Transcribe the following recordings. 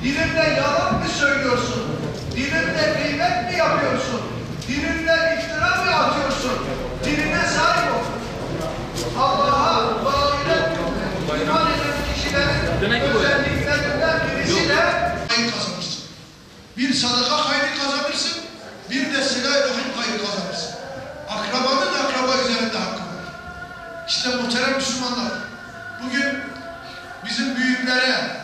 Dilimle yalan mı söylüyorsun? Dilimle gıybet mi yapıyorsun? Dilimle iftira mı atıyorsun? Diline sahip ol. Allah'a bağlı iman eden kişilerin özelliklerinden birisi de hayır kazanırsın. Bir sadaka hayrı kazanırsın, bir de silah-ı rahim hayrı kazanırsın. Akrabanın akraba üzerinde hakkı var. İşte muhterem Müslümanlar, bugün bizim büyüklere,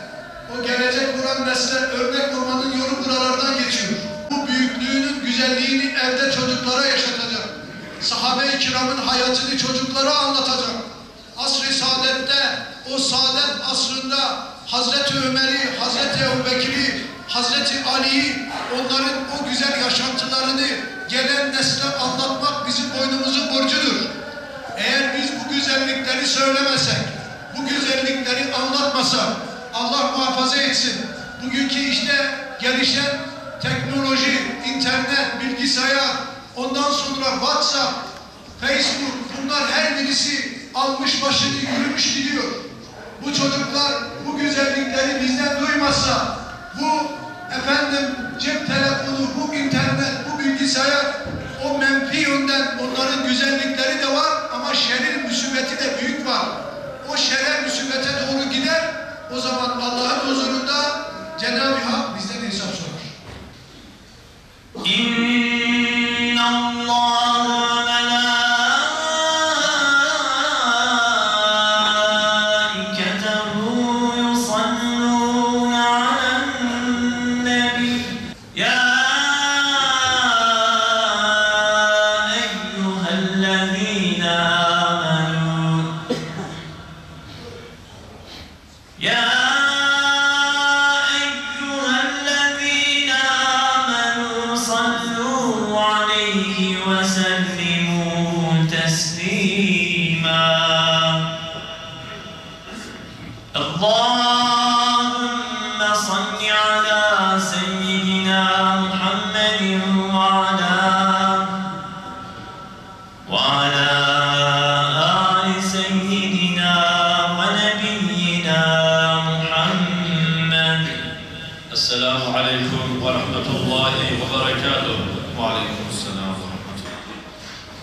o gelecek kuran nesle örnek olmanın yolu buralardan geçiyor. Bu büyüklüğünün güzelliğini evde çocuklara yaşatacak. Sahabe-i kiramın hayatını çocuklara anlatacak. Asr-ı saadette, o saadet asrında Hazreti Ömer'i, Hazreti Ebubekir'i, Hazreti Ali'yi, onların o güzel yaşantılarını gelen nesle anlatmak bizim boynumuzun borcudur. Eğer biz bu güzellikleri söylemesek, bu güzellikleri anlatmasak, Allah muhafaza etsin, bugünkü işte gelişen teknoloji, internet, bilgisayar, ondan sonra WhatsApp, Facebook, bunlar her birisi almış başını yürümüş gidiyor. Bu çocuklar bu güzellikleri bizden duymazsa, bu cep telefonu, bu internet, bu bilgisayar, o menfi yönden onların güzellikleri de var ama şerrin musibeti de büyük var. O şerre musibete doğru gider, o zaman Allah'ın huzurunda Cenab-ı Hak bizden hesap sorar.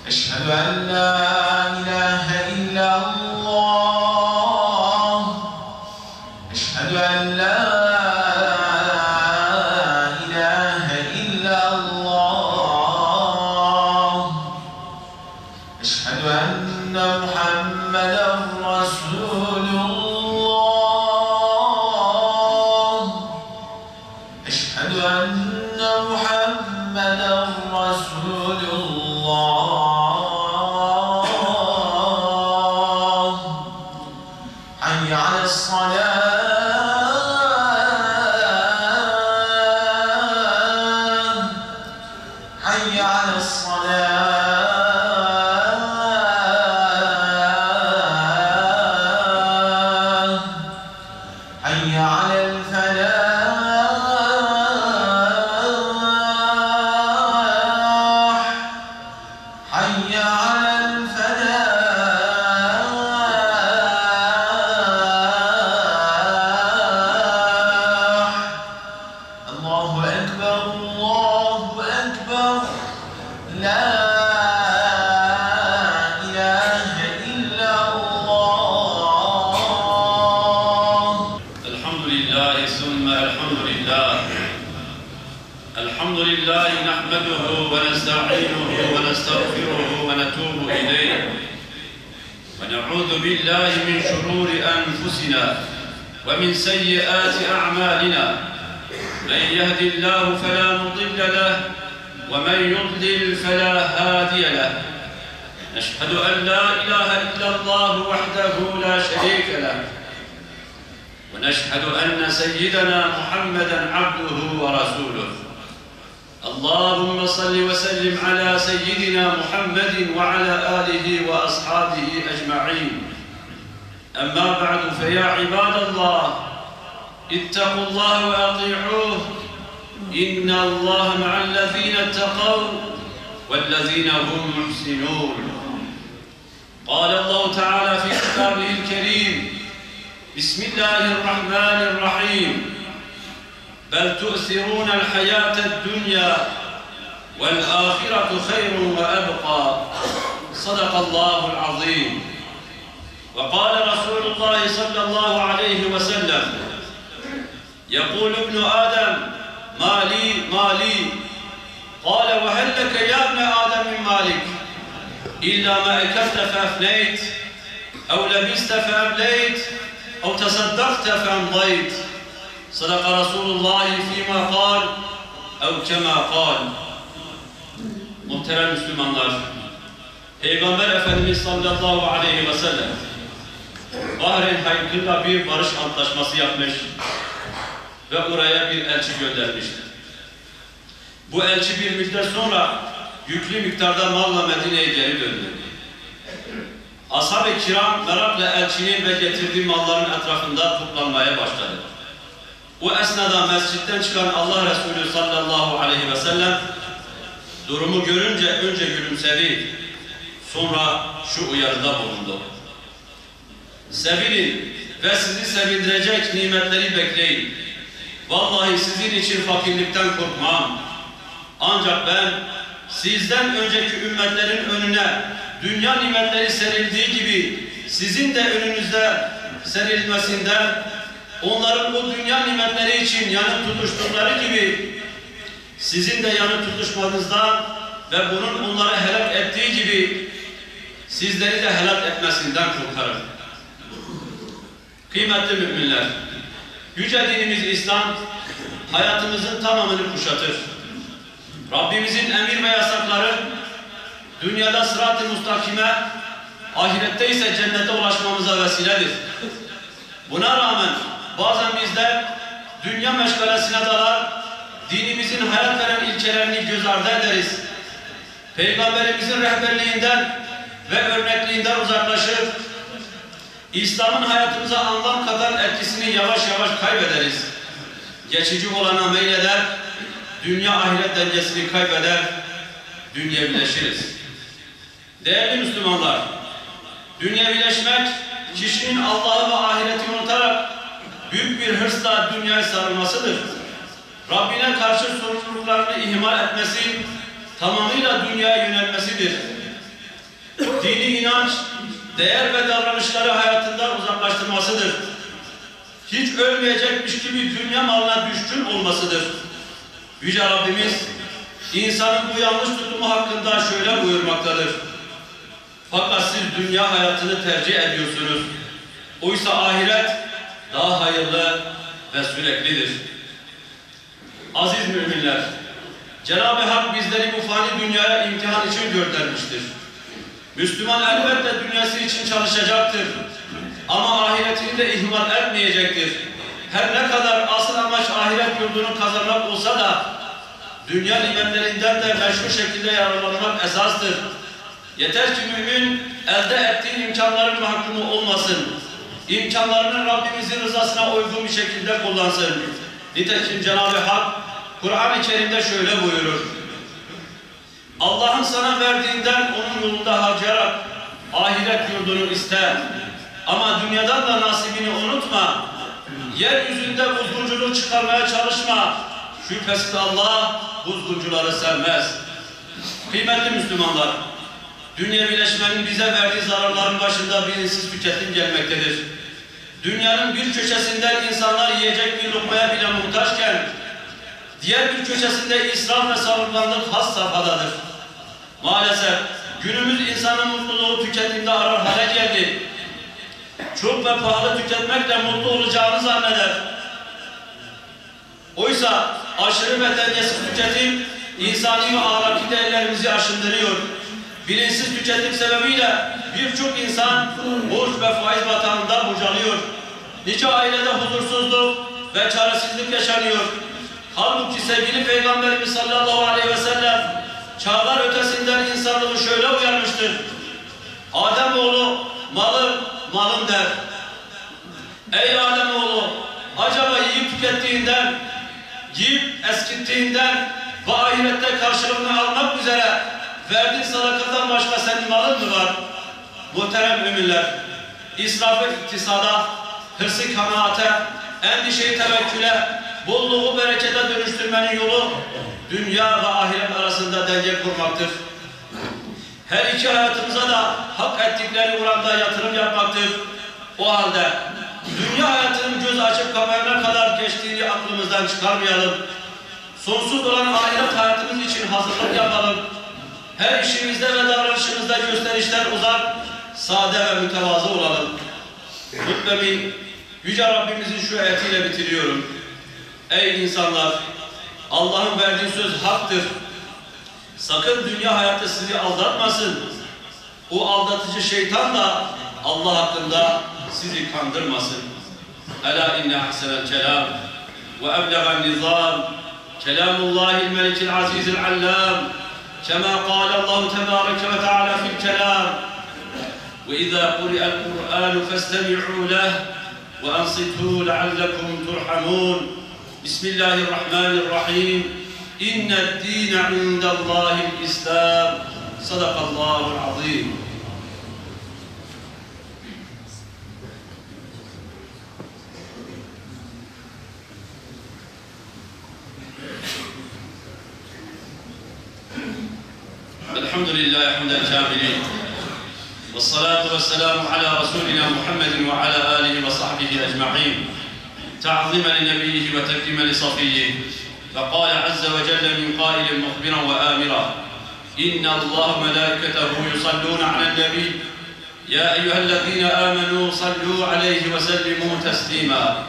أشهد أن لا إله إلا الله أشهد أن لا إله إلا الله أشهد أن محمدا رسول الله أشهد أن محمدا رسول الله حي على الصلاة حي على الصلاة حي على الفلاح حي على الفلاح الله أكبر الله أكبر لا إله إلا الله. الحمد لله ثم الحمد لله. الحمد لله نحمده ونستعينه ونستغفره ونتوب إليه ونعوذ بالله من شرور أنفسنا ومن سيئات أعمالنا. من يهد الله فلا مضل له ومن يضلل فلا هادي له. نشهد أن لا إله إلا الله وحده لا شريك له ونشهد أن سيدنا محمدًا عبده ورسوله. اللهم صل وسلم على سيدنا محمد وعلى آله وأصحابه أجمعين. أما بعد فيا عباد الله اتقوا الله وأطيعوه إن الله مع الذين اتقوا والذين هم محسنون. قال الله تعالى في كتابه الكريم بسم الله الرحمن الرحيم بل تؤثرون الحياة الدنيا والآخرة خير وأبقى صدق الله العظيم. وقال رسول الله صلى الله عليه وسلم يقول ابن آدم ما لي قال وهل لك يا ابن آدم من مالك إلا ما أكلت فأفنيت أو لبست فأبليت أو تصدقت فأمضيت صدق رسول الله فيما قال أو كما قال. Muhterem Müslümanlar, Peygamber Efendimiz sallallahu aleyhi ve sellem Bahreyn hakkında bir barış antlaşması yapmış ve oraya bir elçi göndermiştir. Bu elçi bir müddet sonra yüklü miktarda malla Medine'ye geri döndü. Ashab-ı kiram merakla elçinin ve getirdiği malların etrafında toplanmaya başladı. Bu esnada mescitten çıkan Allah Resulü sallallahu aleyhi ve sellem durumu görünce önce gülümsedi, sonra şu uyarıda bulundu. Sevinin ve sizi sevindirecek nimetleri bekleyin. Vallahi sizin için fakirlikten korkmam. Ancak ben sizden önceki ümmetlerin önüne dünya nimetleri serildiği gibi sizin de önünüzde serilmesinden, onların bu dünya nimetleri için yanıp tutuştukları gibi sizin de yanıp tutuşmanızdan ve bunun onları helak ettiği gibi sizleri de helak etmesinden korkarım. Kıymetli müminler, yüce dinimiz İslam hayatımızın tamamını kuşatır. Rabbimizin emir ve yasakları dünyada sırat-ı müstakime, ahirette ise cennete ulaşmamıza vesiledir. Buna rağmen bazen bizler dünya meşgalesine dalar, dinimizin hayat veren ilkelerini göz ardı ederiz. Peygamberimizin rehberliğinden ve örnekliğinden uzaklaşır, İslam'ın hayatımıza anlam katan etkisini yavaş yavaş kaybederiz. Geçici olana meyleder, dünya ahiret dengesini kaybeder, dünyevileşiriz. Değerli Müslümanlar, dünyevileşmek, kişinin Allah'ı ve ahireti unutarak büyük bir hırsla dünyaya sarılmasıdır. Rabbine karşı sorumluluklarını ihmal etmesi, tamamıyla dünyaya yönelmesidir. Dini inanç, değer ve davranışları hayatından uzaklaştırmasıdır. Hiç ölmeyecekmiş gibi dünya malına düşkün olmasıdır. Yüce Rabbimiz, insanın bu yanlış tutumu hakkında şöyle buyurmaktadır. Fakat siz dünya hayatını tercih ediyorsunuz. Oysa ahiret daha hayırlı ve süreklidir. Aziz müminler, Cenab-ı Hak bizleri bu fani dünyaya imtihan için göndermiştir. Müslüman elbette dünyası için çalışacaktır. Ama ahiretini de ihmal etmeyecektir. Her ne kadar asıl amaç ahiret yurdunu kazanmak olsa da dünya nimetlerinden de meşru şekilde yararlanmak esastır. Yeter ki mümin elde ettiği imkanların mahkumu olmasın. İmkanlarını Rabbimizin rızasına uygun bir şekilde kullansın. Nitekim Cenab-ı Hak Kur'an-ı Kerim'de şöyle buyurur. Allah'ın sana verdiğinden onun yolunda harcayarak ahiret yurdunu iste. Ama dünyadan da nasibini unutma. Yeryüzünde buzgunculuk çıkarmaya çalışma. Şüphesiz Allah buzguncuları sevmez. Kıymetli Müslümanlar, dünyevileşmenin bize verdiği zararların başında bilinçsiz tüketim gelmektedir. Dünyanın bir köşesinden insanlar yiyecek bir lokmaya bile muhtaçken, diğer bir köşesinde israf ve savurganlık has safhadadır. Maalesef günümüz insanın mutluluğu tüketimde arar hale geldi. Çok ve pahalı tüketmekle mutlu olacağını zanneder. Oysa aşırı ve dengesiz tüketim insani ve ahlaki değerlerimizi aşındırıyor. Bilinçsiz tüketim sebebiyle birçok insan borç ve faiz batağında bocalıyor. Nice ailede huzursuzluk ve çaresizlik yaşanıyor. Halbuki sevgili Peygamberimiz sallallahu aleyhi ve sellem çağlar ötesinden insanlığı şöyle uyarmıştır. Ademoğlu malım der. Ey Ademoğlu, acaba yiyip tükettiğinden, giyip eskittiğinden ve ahirette karşılığını almak üzere verdiğin sadakadan başka senin malın mı var? Muhterem müminler, israfı iktisada, hırsı kanaate, endişeyi tevekküle, bolluğu berekete dönüştürmenin yolu dünya ve ahiret arasında denge kurmaktır. Her iki hayatımıza da hak ettikleri oranda yatırım yapmaktır. O halde dünya hayatının göz açıp kapayana kadar geçtiğini aklımızdan çıkarmayalım. Sonsuz olan ahiret hayatımız için hazırlık yapalım. Her işimizde ve davranışımızda gösterişten uzak, sade ve mütevazı olalım. Hutbemi Yüce Rabbimizin şu ayetiyle bitiriyorum. Ey insanlar! Allah'ın verdiği söz haktır. Sakın dünya hayatı sizi aldatmasın. O aldatıcı şeytan da Allah hakkında sizi kandırmasın. Ela inne ahsenel kelam ve eblegan nizam kelamullahil melikil azizil allam kema kâle Allahu tebâreke ve teâlâ fil kelam ve izâ kuri'el Kur'ânu festemi'û leh ve ansitû leallekum turhamûn. Bismillahirrahmanirrahim. İnned-dîne indellâhil İslam. Sadakallâhu'l azîm. Elhamdülillahi hamden kâmilîn. Vessalâtu vesselamu alâ Rasûlina Muhammedin ve alâ âlihi ve sahbihi ecma'în. تعظيما لنبيه وتكريما لصفيه فقال عز وجل من قائل مخبرا وآمرا إن الله ملائكته يصلون على النبي يا أيها الذين آمنوا صلوا عليه وسلموا تسليما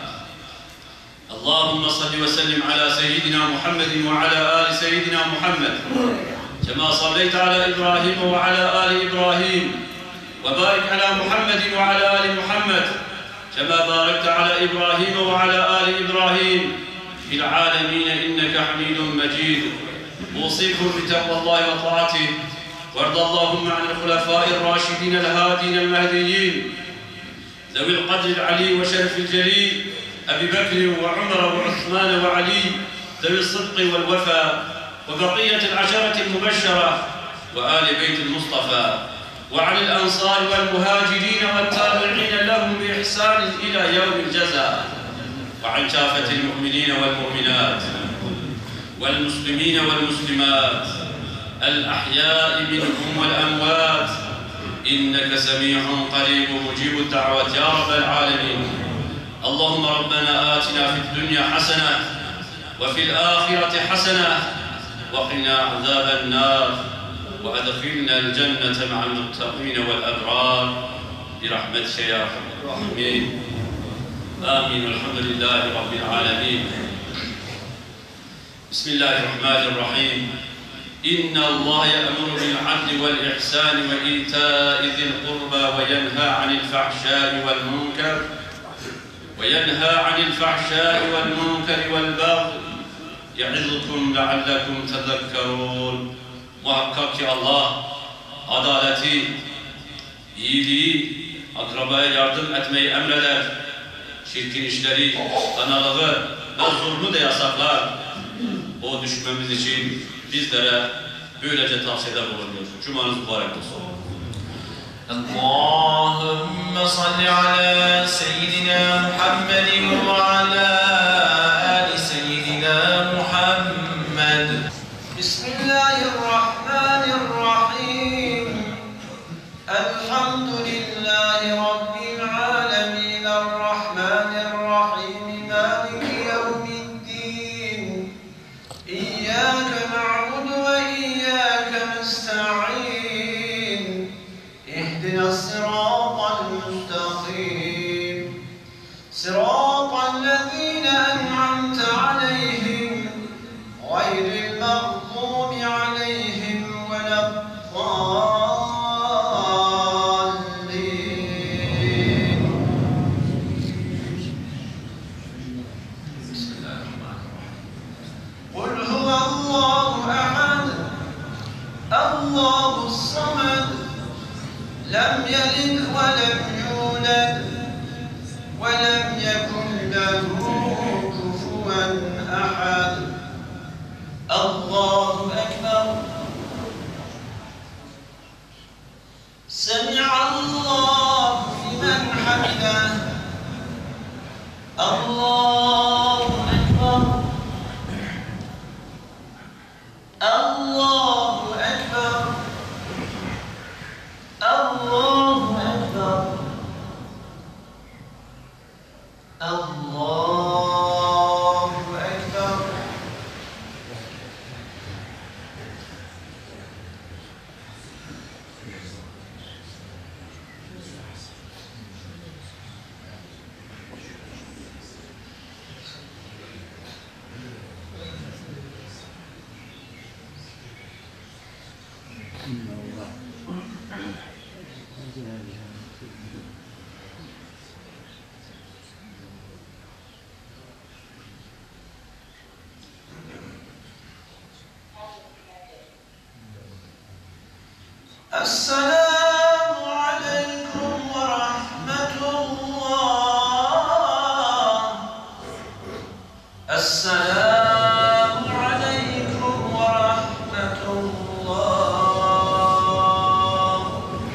اللهم صل وسلم على سيدنا محمد وعلى آل سيدنا محمد كما صليت على إبراهيم وعلى آل إبراهيم وبارك على محمد وعلى آل محمد كما باركت على إبراهيم وعلى آل إبراهيم في العالمين إنك حميد مجيد أوصيكم بتقوى الله وطاعته وارض اللهم عن الخلفاء الراشدين الهادين المهديين ذوي القدر العلي وشرف الجليل أبي بكر وعمر وعثمان وعلي ذوي الصدق والوفاء وبقية العشرة المبشرة وآل بيت المصطفى وعن الأنصار والمهاجرين والتابعين لهم بإحسان إلى يوم الجزاء وعن كافة المؤمنين والمؤمنات والمسلمين والمسلمات الأحياء منهم والأموات إنك سميع قريب مجيب الدعوات يا رب العالمين اللهم ربنا آتنا في الدنيا حسنة وفي الآخرة حسنة وقنا عذاب النار وأدخلنا الجنة مع المتقين والأبرار برحمتك يا أرحم الراحمين آمين والحمد لله رب العالمين بسم الله الرحمن الرحيم إن الله يأمر بالعدل والإحسان وإيتاء ذي القربى وينهى عن الفحشاء والمنكر والبغي يعظكم لعلكم تذكرون. Muhakkak ki Allah adaleti, iyiliği, akrabaya yardım etmeyi emreder. Çirkin işleri, kanalığı ve zulmü de yasaklar. O düşmemiz için bizlere böylece tavsiyede bulunuyor. Cumanız mübarek olsun. Allahümme salli ala seyyidina Muhammedin ve ala ali seyyidina Muhammed. Bismillahirrahmanirrahim. Elhamdülillahi Rabbil alemin. Errahmanirrahim. Maliki yevmiddin. İyyâke na'budu ve iyyâke nesta'in. İhdinas sıratal müstakîm. Sıratal lezîne الله الصمد لم يلد ولم يولد ولم يكن له كفوا أحد. الله أكبر. سمع الله لمن حمده. الله أكبر. الله أكبر. الله أكبر. الله أكبر. السلام عليكم ورحمة الله. السلام